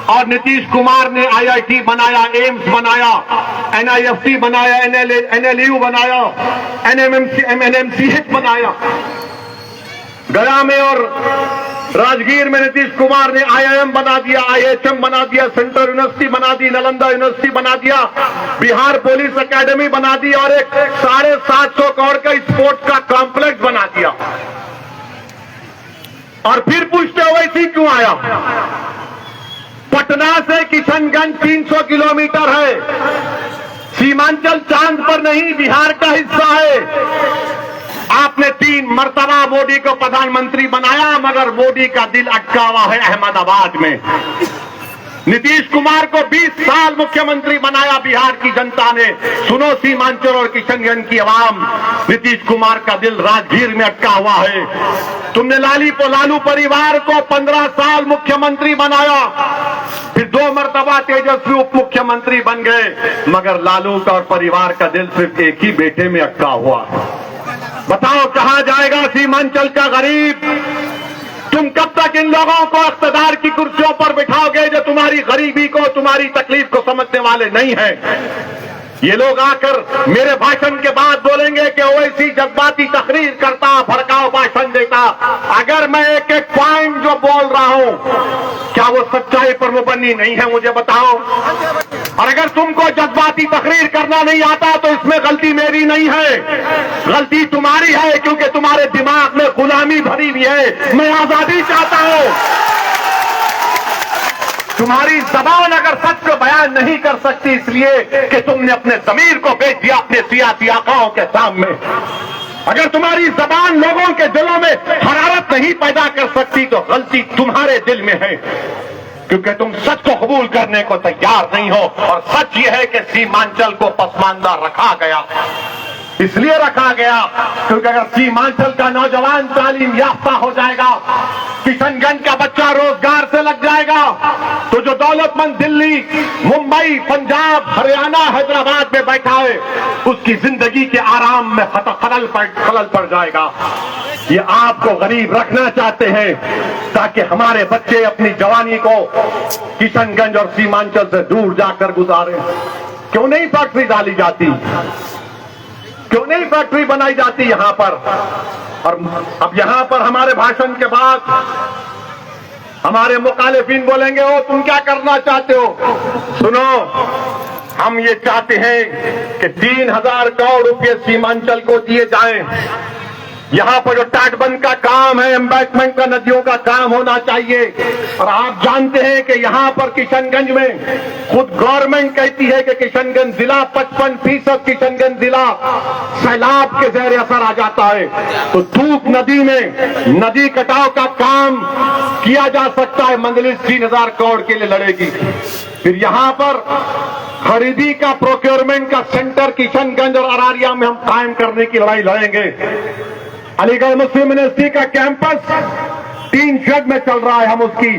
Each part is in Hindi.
और नीतीश कुमार ने IIT बनाया, एम्स बनाया, NIFT बनाया, NLU बनाया, NMCH बनाया। गया में और राजगीर में नीतीश कुमार ने IIM बना दिया, IHM बना दिया, सेंट्रल यूनिवर्सिटी बना दी, नालंदा यूनिवर्सिटी बना दिया, बिहार पुलिस एकेडमी बना दी और एक 750 करोड़ का स्पोर्ट्स का कॉम्प्लेक्स बना दिया। और फिर पूछते हो वैसी क्यों आया? पटना से किशनगंज 300 किलोमीटर है। सीमांचल चांद पर नहीं, बिहार का हिस्सा है। आपने 3 मर्तबा मोदी को प्रधानमंत्री बनाया, मगर मोदी का दिल अटका हुआ है अहमदाबाद में। नीतीश कुमार को 20 साल मुख्यमंत्री बनाया बिहार की जनता ने। सुनो सीमांचल और किशनगंज की आवाम, नीतीश कुमार का दिल राजगीर में अटका हुआ है। तुमने लालू परिवार को 15 साल मुख्यमंत्री बनाया, फिर 2 मर्तबा तेजस्वी उप मुख्यमंत्री बन गए, मगर लालू का और परिवार का दिल सिर्फ एक ही बेटे में अटका हुआ। बताओ कहां जाएगा सीमांचल का गरीब? तुम कब तक इन लोगों को इख्तियार की कुर्सियों पर बिठाओगे जो तुम्हारी गरीबी को, तुम्हारी तकलीफ को समझने वाले नहीं हैं? ये लोग आकर मेरे भाषण के बाद बोलेंगे कि ओवैसी जज्बाती तकरीर करता, भड़काऊ भाषण देता। अगर मैं एक एक पॉइंट जो बोल रहा हूं, क्या वो सच्चाई पर मुबन्नी नहीं है? मुझे बताओ। और अगर तुमको जज्बाती तकरीर करना नहीं आता तो इसमें गलती मेरी नहीं है, गलती तुम्हारी है, क्योंकि तुम्हारे दिमाग में गुलामी भरी हुई है। मैं आजादी चाहता हूं। तुम्हारी जबान अगर सच को बयान नहीं कर सकती इसलिए कि तुमने अपने ज़मीर को बेच दिया अपने सियासी आकाओं के सामने। अगर तुम्हारी जबान लोगों के दिलों में हरारत नहीं पैदा कर सकती तो गलती तुम्हारे दिल में है, क्योंकि तुम सच को कबूल करने को तैयार नहीं हो। और सच ये है कि सीमांचल को पसमानदा रखा गया, इसलिए रखा गया क्योंकि अगर सीमांचल का नौजवान तालीम याफ्ता हो जाएगा, किशनगंज का बच्चा रोजगार से लग जाएगा, तो जो दौलतमंद दिल्ली, मुंबई, पंजाब, हरियाणा, हैदराबाद में बैठा है, उसकी जिंदगी के आराम में खलल पड़ जाएगा। ये आपको गरीब रखना चाहते हैं ताकि हमारे बच्चे अपनी जवानी को किशनगंज और सीमांचल से दूर जाकर गुजारें। क्यों नहीं फैक्ट्री डाली जाती? क्यों नहीं फैक्ट्री बनाई जाती यहां पर? और अब यहां पर हमारे भाषण के बाद हमारे मुखालिफिन बोलेंगे, ओ तुम क्या करना चाहते हो? सुनो, हम ये चाहते हैं कि 3000 करोड़ रुपए सीमांचल को दिए जाएं। यहां पर जो तटबंध का काम है, एम्बैंकमेंट का, नदियों का काम होना चाहिए। और आप जानते हैं कि यहां पर किशनगंज में खुद गवर्नमेंट कहती है कि किशनगंज जिला 55% किशनगंज जिला सैलाब के ज़ेर असर आ जाता है। तो टूक नदी में नदी कटाव का काम किया जा सकता है। मंजलिस 3000 करोड़ के लिए लड़ेगी। फिर यहां पर खरीदी का, प्रोक्योरमेंट का सेंटर किशनगंज और अरारिया में हम कायम करने की लड़ाई लड़ेंगे। अलीगढ़ मुस्लिम यूनिवर्सिटी का कैंपस 3 शेड में चल रहा है, हम उसकी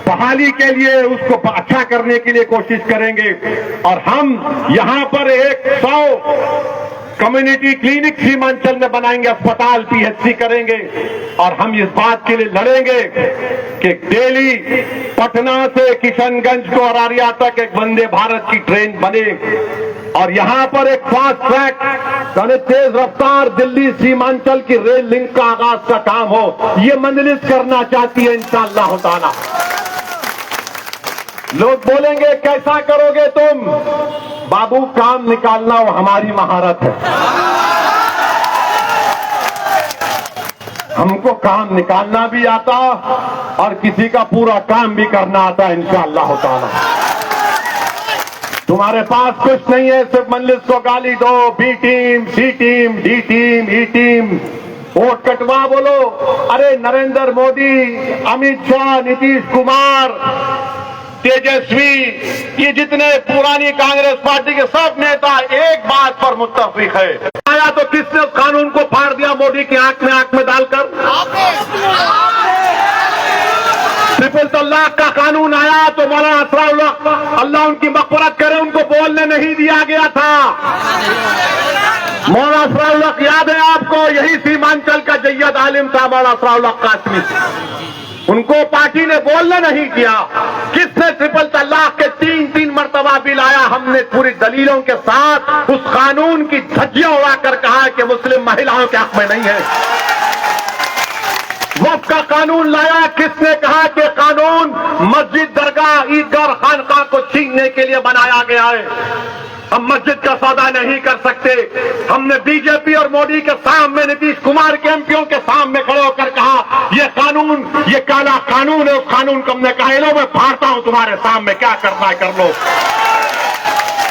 बहाली के लिए, उसको अच्छा करने के लिए कोशिश करेंगे। और हम यहां पर 100 कम्युनिटी क्लिनिक सीमांचल में बनाएंगे, अस्पताल PHC करेंगे। और हम इस बात के लिए लड़ेंगे कि डेली पटना से किशनगंज को अरारिया तक एक वंदे भारत की ट्रेन बने और यहां पर एक फास्ट ट्रैक यानी तेज रफ्तार दिल्ली सीमांचल की रेल लिंक का आगाज का काम हो। ये मंजलिस करना चाहती है इंशाअल्लाह ताला। लोग बोलेंगे कैसा करोगे तुम? बाबू, काम निकालना वो हमारी महारत है। हमको काम निकालना भी आता और किसी का पूरा काम भी करना आता है इंशाअल्लाह ताला। तुम्हारे पास कुछ नहीं है, सिर्फ मंजलिस को गाली दो, B team, C team, D team, E team, vote कटवा बोलो। अरे नरेंद्र मोदी, अमित शाह, नीतीश कुमार, तेजस्वी, ये जितने पुरानी कांग्रेस पार्टी के सब नेता एक बात पर मुत्तफिक है। आया तो किसने उस कानून को फाड़ दिया मोदी की आंख में डालकर? ट्रिपल तलाक का कानून आया तो मौलाना असराउल्लाह, अल्लाह उनकी मग़फ़िरत करे, उनको बोलने नहीं दिया गया था। मौलाना असराउल्लाह याद है आपको? यही सीमांचल का जय्यद आलिम था मौलाना असराउल्लाह कासमी। उनको पार्टी ने बोलने नहीं किया। किसने ट्रिपल हमने पूरी दलीलों के साथ उस कानून की धज्जियां उड़ाकर कहा कि मुस्लिम महिलाओं के हक में नहीं है। वक्फ का कानून लाया, किसने कहा कि कानून मस्जिद, दरगाह, ईदगाह और खानकाह को छीनने के लिए बनाया गया है। हम मस्जिद का सौदा नहीं कर सकते। हमने बीजेपी और मोदी के सामने, नीतीश कुमार के एमपीओ के सामने खड़े होकर कहा ये कानून, ये काला कानून है। उस कानून को हमने कहा लो मैं फाड़ता हूं तुम्हारे सामने, क्या करना है कर लो।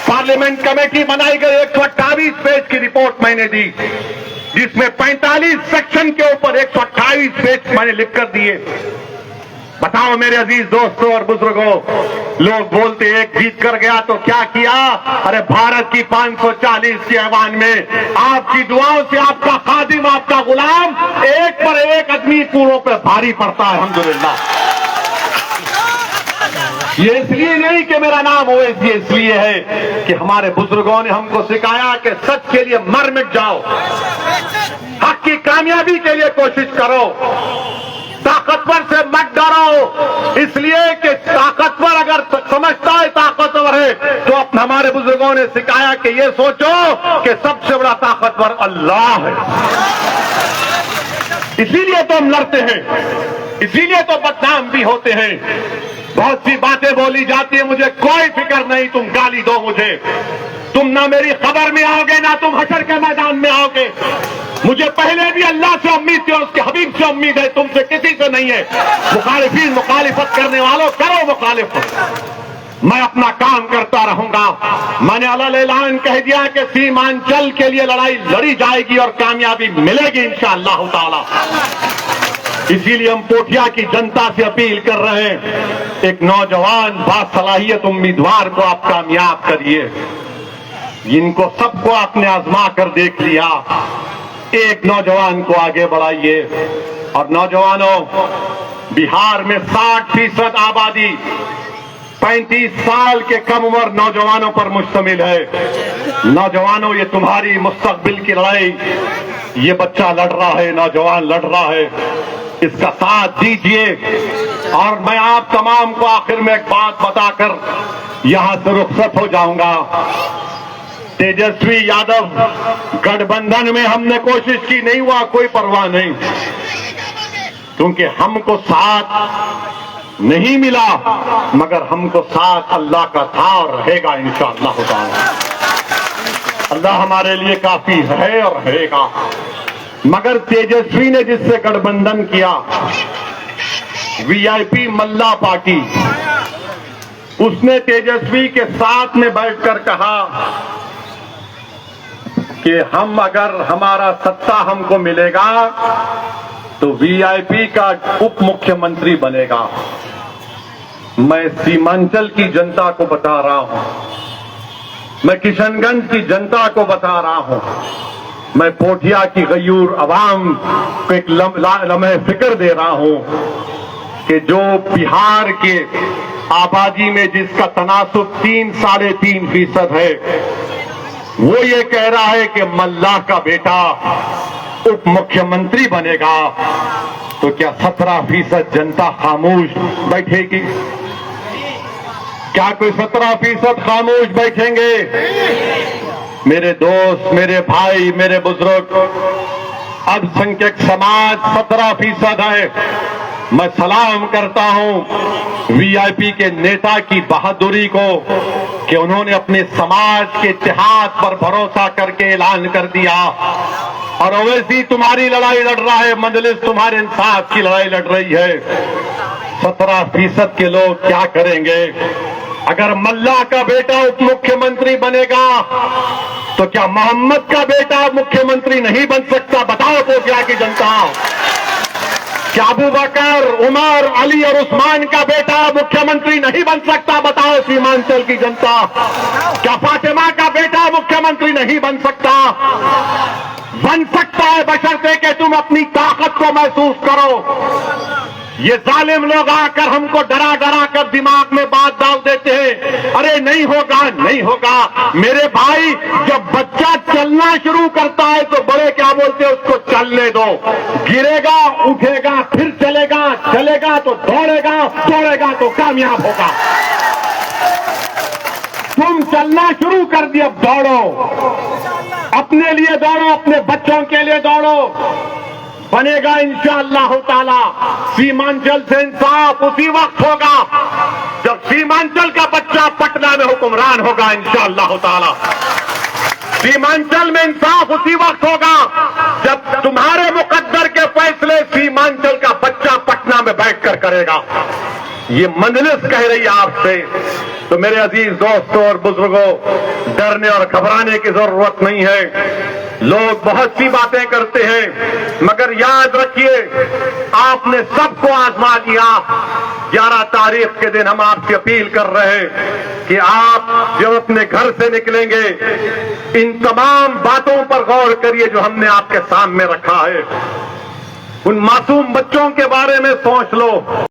पार्लियामेंट कमेटी बनाई गई, 128 पेज की रिपोर्ट मैंने दी, जिसमें 45 सेक्शन के ऊपर 128 पेज मैंने लिखकर दिए। बताओ मेरे अजीज दोस्तों और बुजुर्गों, लोग बोलते एक जीत कर गया तो क्या किया। अरे भारत की 540 के ऐवान में आपकी दुआओं से आपका खादिम, आपका गुलाम, एक पर एक आदमी पूरों पे भारी पड़ता है, अल्हम्दुलिल्लाह। ये इसलिए नहीं कि मेरा नाम ओवैसी, इसलिए है कि हमारे बुजुर्गों ने हमको सिखाया कि सच के लिए मर मिट जाओ, हक की कामयाबी के लिए कोशिश करो, ताकतवर से मत डरो। इसलिए कि ताकतवर अगर समझता है ताकतवर है तो अपने हमारे बुजुर्गों ने सिखाया कि ये सोचो कि सबसे बड़ा ताकतवर अल्लाह है। इसीलिए तो हम लड़ते हैं, इसीलिए तो बदनाम भी होते हैं। बहुत सी बातें बोली जाती है, मुझे कोई फिक्र नहीं, तुम गाली दो मुझे, तुम ना मेरी खबर में आओगे ना तुम हशर के मैदान में आओगे। मुझे पहले भी अल्लाह से उम्मीद थी और उसके हबीब से उम्मीद है, तुमसे किसी से नहीं है। मुखालिफीन, मुखालिफत करने वालों करो मुखालिफत, मैं अपना काम करता रहूंगा। मैंने अलग ऐलान कह दिया कि सीमांचल के लिए लड़ाई लड़ी जाएगी और कामयाबी मिलेगी इंशाअल्लाह ताला। इसीलिए हम पोठिया की जनता से अपील कर रहे हैं, एक नौजवान बासलाहियत उम्मीदवार को आप कामयाब करिए। इनको सबको आपने आजमा कर देख लिया, एक नौजवान को आगे बढ़ाइए। और नौजवानों, बिहार में 60% आबादी 35 साल के कम उम्र नौजवानों पर मुश्तमिल है। नौजवानों, ये तुम्हारी मुस्तकबिल की लड़ाई, ये बच्चा लड़ रहा है, नौजवान लड़ रहा है, इसका साथ दीजिए। और मैं आप तमाम को आखिर में एक बात बताकर यहां से रुखसत हो जाऊंगा। तेजस्वी यादव गठबंधन में हमने कोशिश की, नहीं हुआ, कोई परवाह नहीं, क्योंकि हमको साथ नहीं मिला, मगर हमको साथ अल्लाह का था और रहेगा इंशाअल्लाह ताला। अल्लाह हमारे लिए काफी है और रहेगा। मगर तेजस्वी ने जिससे गठबंधन किया, वीआईपी मल्ला पार्टी, उसने तेजस्वी के साथ में बैठकर कहा कि हम, अगर हमारा सत्ता हमको मिलेगा तो वीआईपी का उप मुख्यमंत्री बनेगा। मैं सीमांचल की जनता को बता रहा हूं, मैं किशनगंज की जनता को बता रहा हूं, मैं पोठिया की गयूर अवाम को एक लम्हे फिक्र दे रहा हूं कि जो बिहार के आबादी में जिसका तनासुब 3-3.5% है, वो ये कह रहा है कि मल्ला का बेटा उप मुख्यमंत्री बनेगा, तो क्या 17% जनता खामोश बैठेगी? क्या कोई 17% खामोश बैठेंगे? मेरे दोस्त, मेरे भाई, मेरे बुजुर्ग, अल्पसंख्यक समाज 17% है। मैं सलाम करता हूं वीआईपी के नेता की बहादुरी को कि उन्होंने अपने समाज के इत्तेहाद पर भरोसा करके ऐलान कर दिया। और ओवैसी तुम्हारी लड़ाई लड़ रहा है, मजलिस तुम्हारे इंसाफ की लड़ाई लड़ रही है। 17% के लोग क्या करेंगे? अगर मल्ला का बेटा उप मुख्यमंत्री बनेगा तो क्या मोहम्मद का बेटा मुख्यमंत्री नहीं बन सकता? बताओ पोठिया की जनता। क्या अबू बकर, उमर, अली और उस्मान का बेटा मुख्यमंत्री नहीं बन सकता? बताओ सीमांचल की जनता। क्या फातिमा का बेटा मुख्यमंत्री नहीं बन सकता? बन सकता है, बशर्ते कि तुम अपनी ताकत को महसूस करो। ये जालिम लोग आकर हमको डरा डरा कर दिमाग में बात डाल देते हैं, अरे नहीं होगा, नहीं होगा। मेरे भाई, जब बच्चा चलना शुरू करता है तो बड़े क्या बोलते हैं, उसको चलने दो। गिरेगा, उठेगा, फिर चलेगा, चलेगा तो दौड़ेगा, दौड़ेगा तो कामयाब होगा। तुम चलना शुरू कर दिया, अब दौड़ो, अपने लिए दौड़ो, अपने बच्चों के लिए दौड़ो। बनेगा इंशाअल्लाह ताला सीमांचल से इंसाफ उसी वक्त होगा जब सीमांचल का बच्चा पटना में हुक्मरान होगा इंशाअल्लाह ताला। सीमांचल में इंसाफ उसी वक्त होगा जब तुम्हारे मुकद्दर के फैसले सीमांचल का बच्चा पटना में बैठकर करेगा। ये मंजलिस कह रही है आपसे। तो मेरे अजीज दोस्तों और बुजुर्गों, डरने और घबराने की जरूरत नहीं है। लोग बहुत सी बातें करते हैं, मगर याद रखिए आपने सबको आजमा लिया। 11 तारीख के दिन हम आपसे अपील कर रहे हैं कि आप जब अपने घर से निकलेंगे इन तमाम बातों पर गौर करिए जो हमने आपके सामने रखा है। उन मासूम बच्चों के बारे में सोच लो।